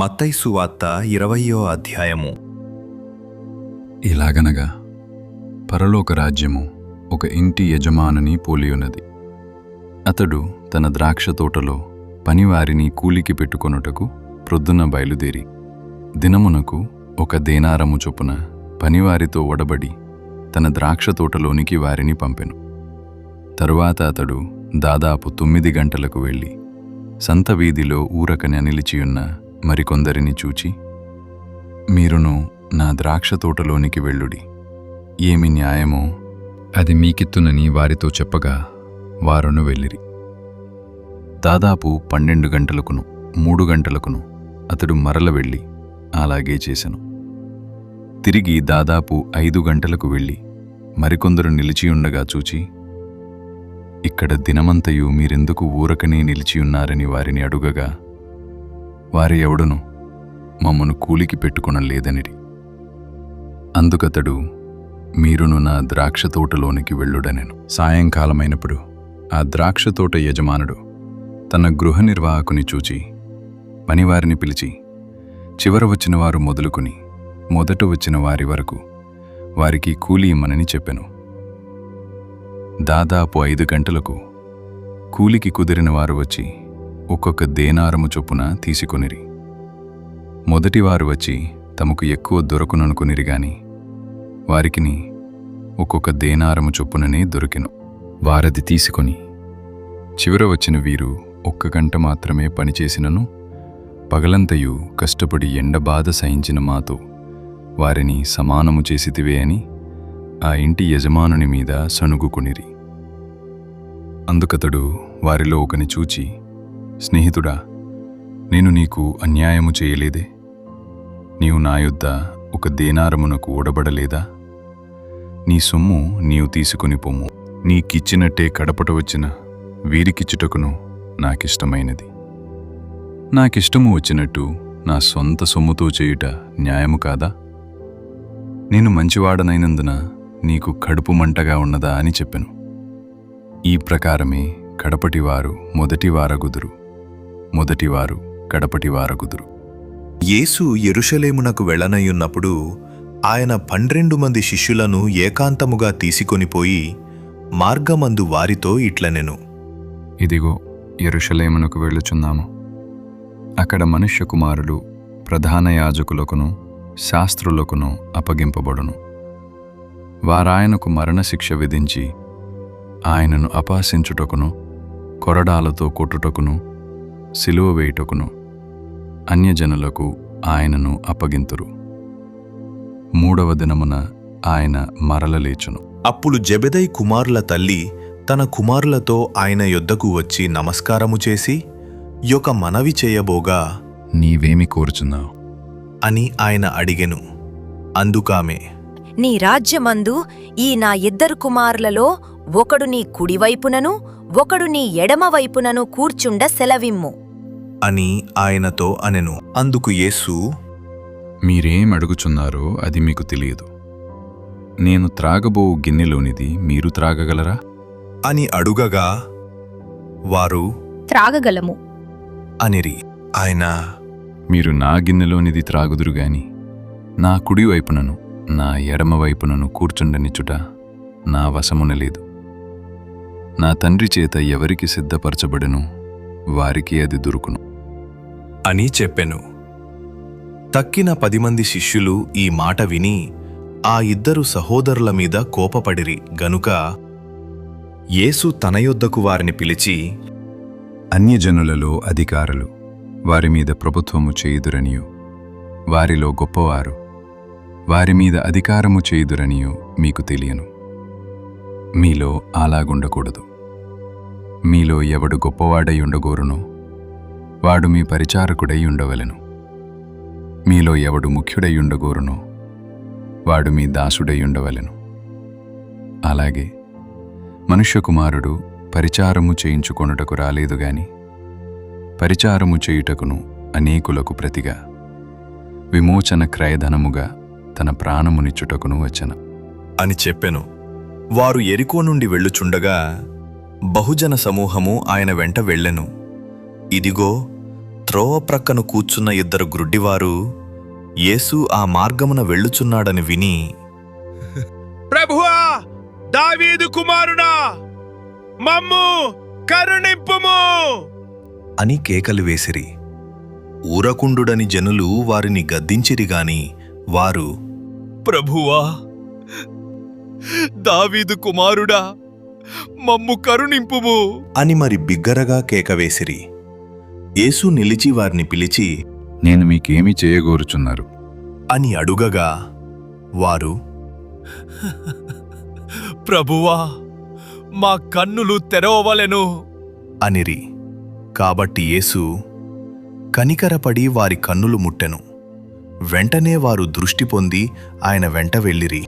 మత్తయి సువార్త 20వ అధ్యాయము. ఇలాగనగా పరలోక రాజ్యము ఒక ఇంటి యజమానుని పోలియున్నది. అతడు తన ద్రాక్ష తోటలో పనివారిని కూలికి పెట్టుకొనుటకు ప్రొద్దున బయలుదేరి దినమునకు 1 దేనారము చొప్పున పనివారితో ఒడబడి తన ద్రాక్ష తోటలోనికి వారిని పంపెను. తరువాత అతడు దాదాపు 9 గంటలకు వెళ్ళి సంత వీధిలో ఊరకన నిలిచియున్న మరికొందరిని చూచి, మీరును నా ద్రాక్ష తోటలోనికి వెళ్ళుడి, ఏమి న్యాయమో అది మీకిత్తునని వారితో చెప్పగా వారును వెళ్ళిరి. దాదాపు 12 గంటలకును 3 గంటలకును అతడు మరల వెళ్ళి అలాగే చేసెను. తిరిగి దాదాపు 5 గంటలకు వెళ్ళి మరికొందరు నిలిచియుండగా చూచి, ఇక్కడ దినమంతయు మీరెందుకు ఊరకనే నిలిచియున్నారని వారిని అడుగగా, వారి ఎవడును మమ్మను కూలికి పెట్టుకొనలేదనిరి. అందుకతడు, మీరును నా ద్రాక్ష తోటలోనికి వెళ్ళుడనెను. సాయంకాలమైనప్పుడు ఆ ద్రాక్ష తోట యజమానుడు తన గృహ నిర్వాహకుని చూచి పనివారిని పిలిచి, చివర వచ్చిన వారు మొదలుకొని మొదట వచ్చిన వారి వరకు వారికి కూలి ఇమ్మనని చెప్పెను. దాదాపు 5 గంటలకు కూలికి కుదిరిన వారు వచ్చి ఒక్కొక్క దేనారము చొప్పున తీసుకొనిరి. మొదటివారు వచ్చి తమకు ఎక్కువ దొరకుననుకునిరి గాని వారికిని ఒక్కొక్క దేనారము చొప్పుననే దొరికెను. వారది తీసుకొని చివర వచ్చిన వీరు 1 గంట మాత్రమే పనిచేసినను పగలంతయు కష్టపడి ఎండబాధ సహించిన మాతో వారిని సమానము చేసితివే అని ఆ ఇంటి యజమానుని మీద సణుగుకొనిరి. అందుకతడు వారిలో ఒకని చూచి, స్నేహితుడా, నేను నీకు అన్యాయము చేయలేదే? నీవు నా యొద్ద 1 దేనారమునకు ఓడబడలేదా? నీ సొమ్ము నీవు తీసుకుని పొమ్ము. నీకిచ్చినట్టే కడపట వచ్చిన వీరికిచ్చుటకును నాకిష్టమైనది. నాకిష్టము వచ్చినట్టు నా సొంత సొమ్ముతో చేయుట న్యాయము కాదా? నేను మంచివాడనైనందున నీకు కడుపు మంటగా ఉన్నదా అని చెప్పెను. ఈ ప్రకారమే కడపటివారు మొదటివారగుదురు, మొదటివారు కడపటివారగుదురు. యేసు యెరూషలేమునకు వెళ్ళనయ్యున్నప్పుడు ఆయన 12 మంది శిష్యులను ఏకాంతముగా తీసుకొనిపోయి మార్గమందు వారితో ఇట్లనెను. ఇదిగో యెరూషలేమునకు వెళ్ళుచున్నాము. అక్కడ మనుష్య కుమారులు ప్రధాన యాజకులకును శాస్త్రులకును అప్పగింపబడును. వారాయనకు మరణశిక్ష విధించి ఆయనను అపహసించుటకును కొరడాలతో కొట్టుటకును సిలువ వేయుటకును అన్యజనులకు ఆయనను అప్పగింతురు. 3వ దినమున ఆయన మరల లేచును. అప్పుడు జెబెదయి కుమారుల తల్లి తన కుమారులతో ఆయన యొద్దకు వచ్చి నమస్కారము చేసి యొక మనవి చేయబోగా, నీవేమి కోరుచున్నావు అని ఆయన అడిగెను. అందుకామె, నీ రాజ్యమందు ఈ నా 2 కుమారులలో ఒకడు నీ కుడివైపునను ఒకడు నీ ఎడమవైపునను కూర్చుండ సెలవిమ్ము అని ఆయనతో అనెను. అందుకు యేసు, మీరేం అడుగుచున్నారో అది మీకు తెలియదు. నేను త్రాగబో గిన్నెలోనిది మీరు త్రాగగలరా అని అడుగగా వారు త్రాగగలము అనిరి. ఆయన, మీరు నా గిన్నెలోనిది త్రాగుదురుగాని నా కుడివైపునను నా ఎడమవైపునను కూర్చుండనిచ్చుట నా వశమున లేదు. నా తండ్రి చేత ఎవరికి సిద్ధపరచబడెను వారికి అది దొరుకును అని చెప్పెను. తక్కిన 10 మంది శిష్యులు ఈ మాట విని ఆ 2 సహోదరుల మీద కోపపడిరి గనుక యేసు తన యొద్దకు వారిని పిలిచి, అన్యజనులలో అధికారులు వారి మీద ప్రభుత్వము చేయుదురనియు వారిలో గొప్పవారు వారి మీద అధికారము చేయుదురనియు మీకు తెలియను. మీలో అలాగుండకూడదు. మీలో ఎవడు గొప్పవాడై ఉండగోరునో వాడు మీ పరిచారకుడై ఉండవలెను. మీలో ఎవడు ముఖ్యుడై ఉండగోరునో వాడు మీ దాసుడై ఉండవలెను. అలాగే మనుష్య కుమారుడు పరిచారము చేయించుకొనుటకు రాలేదు గాని పరిచారము చేయుటకును అనేకులకు ప్రతిగా విమోచన క్రయధనముగా తన ప్రాణమునిచ్చుటకును వచ్చెను అని చెప్పెను. వారు యెరికో నుండి వెళ్ళుచుండగా బహుజన సమూహము ఆయన వెంట వెళ్ళెను. ఇదిగో త్రోవ ప్రక్కను కూర్చున్న ఇద్దరు గ్రుడ్డివారు యేసు ఆ మార్గమున వెళ్ళుచున్నాడని విని, ప్రభువా, దావీదు కుమారుడా, మమ్ము కరుణింపుము అని కేకలు వేసిరి. ఊరకుండుడని జనులు వారిని గద్దించిరిగాని వారు, ప్రభువా, దావీదు కుమారుడా, మమ్ము కరుణింపుము అని మరి బిగ్గరగా కేకవేసిరి. యేసు నిలిచి వారిని పిలిచి నేను మీకేమి చేయగోరుచున్నారు? అని అడుగగా వారు, ప్రభువా, మా కన్నులు తెరవవలెను అనిరి. కాబట్టి యేసు కనికరపడి వారి కన్నులు ముట్టెను. వెంటనే వారు దృష్టి పొంది ఆయన వెంట వెళ్ళిరి.